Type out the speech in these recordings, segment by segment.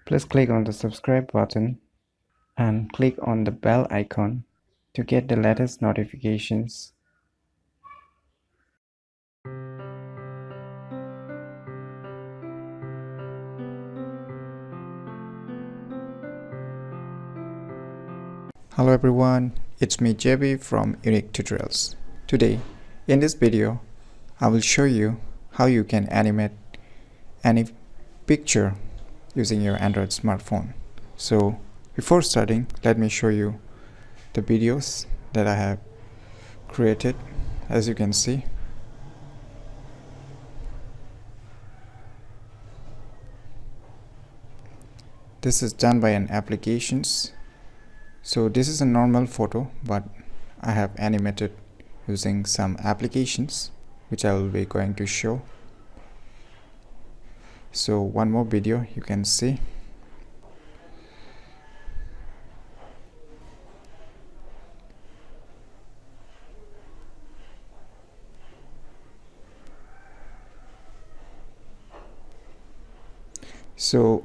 Please click on the subscribe button and click on the bell icon to get the latest notifications. Hello everyone, it's me JB from Unique Tutorials. Today, in this video, I will show you how you can animate any picture using your Android smartphone. So before starting, let me show you the videos that I have created. As you can see, this is done by an applications. So this is a normal photo, but I have animated using some applications which I will be going to show. So one more video you can see. So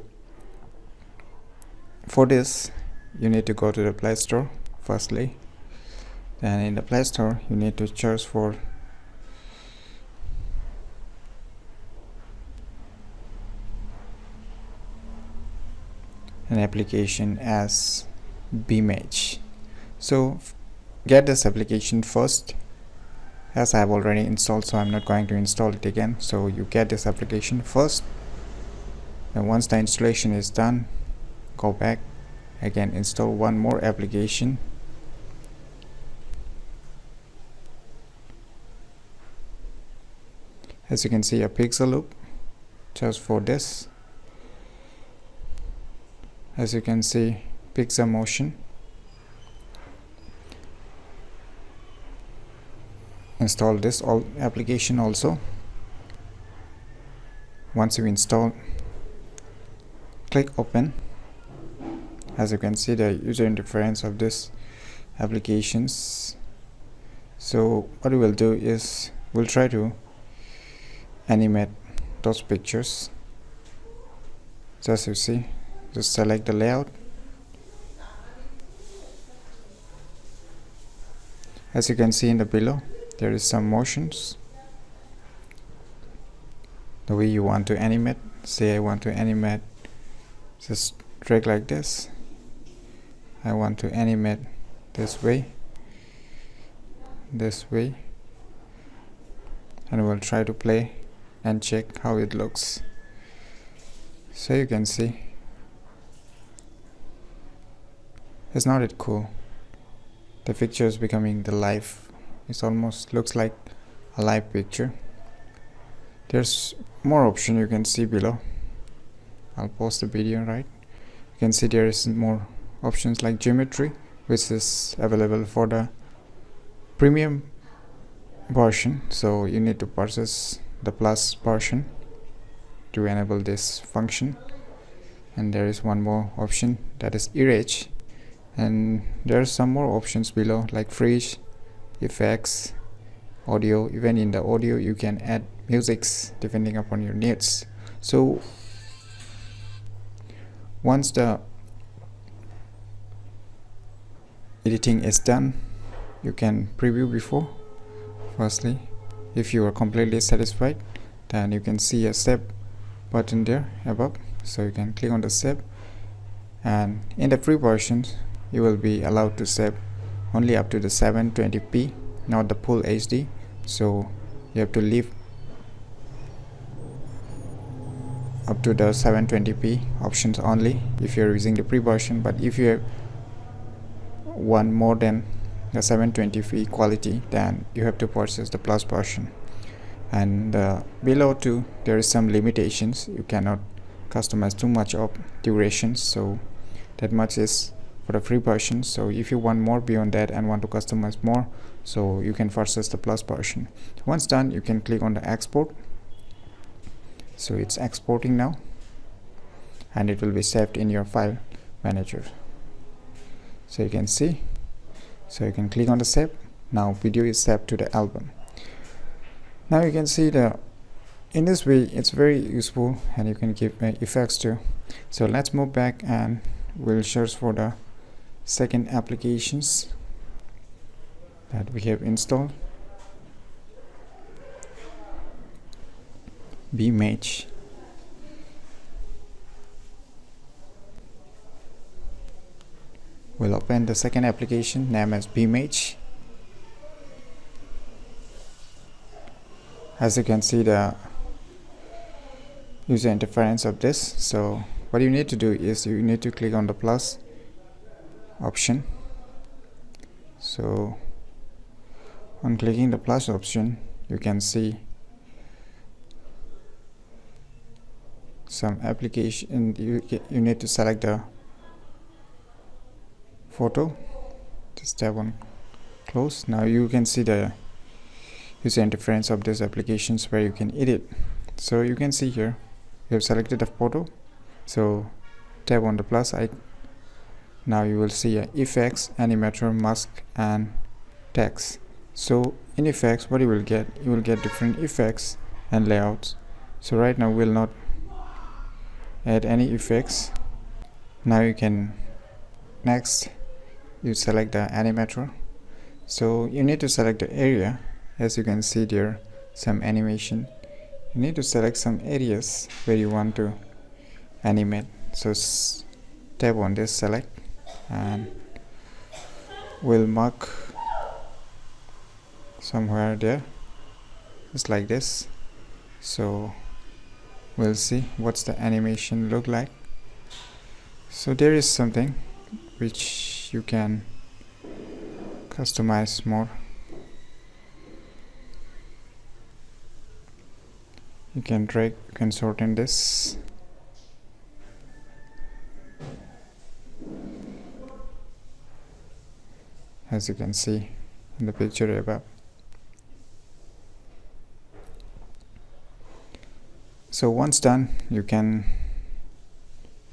for this, you need to go to the Play Store firstly. Then in the Play Store, you need to search for an application as Beamage. So get this application first, as I have already installed, so I'm not going to install it again. So you get this application first, and once the installation is done, go back again, install one more application. As you can see, a pixel loop just for this. As you can see, pixel motion. Install this application also. Once you install, click open. As you can see, the user interface of this applications. So what we will do is we'll try to animate those pictures. Just you see, just select the layout. As you can see in the below, there is some motions. The way you want to animate, say I want to animate, just drag like this. I want to animate this way, and we'll try to play and check how it looks. So you can see, it's not it cool. The picture is becoming the live. It almost looks like a live picture. There's more option you can see below. I'll post the video, right? You can see there is more options like geometry, which is available for the premium version. So you need to purchase the plus version to enable this function. And there is one more option, that is erase. And there are some more options below like freeze, effects, audio. Even in the audio you can add musics depending upon your needs. So once the editing is done, you can preview before. Firstly, if you are completely satisfied, then you can see a save button there above, so you can click on the save. And in the free versions, you will be allowed to save only up to the 720p, not the full HD. So you have to leave up to the 720p options only if you're using the free version. But if you want more than the 720p quality, then you have to purchase the plus version. And below too, there is some limitations. You cannot customize too much of durations, so that much is for the free version. So if you want more beyond that and want to customize more, so you can purchase the plus version. Once done, you can click on the export. So it's exporting now, and it will be saved in your file manager. So you can see, so you can click on the save. Now video is saved to the album. Now you can see in this way it's very useful, and you can give effects too. So let's move back and we'll search for the second applications that we have installed. Image. We'll open the second application named as Image. As you can see the user interference of this, so what you need to do is you need to click on the plus option. So on clicking the plus option, you can see some application. You need to select the photo, just tap on close. Now you can see the user interference of these applications where you can edit. So you can see here you have selected the photo, so tap on the plus icon. Now you will see effects, animator, mask and text. So in effects, what you will get different effects and layouts. So right now we'll not add any effects. Now you can next you select the animator. So you need to select the area. As you can see there some animation, you need to select some areas where you want to animate. So tap on this select and we'll mark somewhere there, just like this. So we'll see what's the animation look like. So there is something which you can customize more. You can drag, you can sort in this. As you can see in the picture above. So once done, you can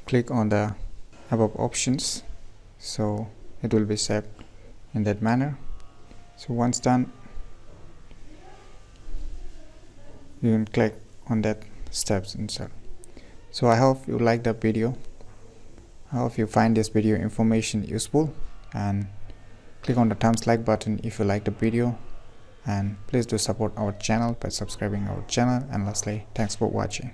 click on the above options, so it will be set in that manner. So once done, you can click on that steps inside. So I hope you like the video. I hope you find this video information useful, and click on the thumbs like button if you like the video, and please do support our channel by subscribing our channel. And lastly, thanks for watching.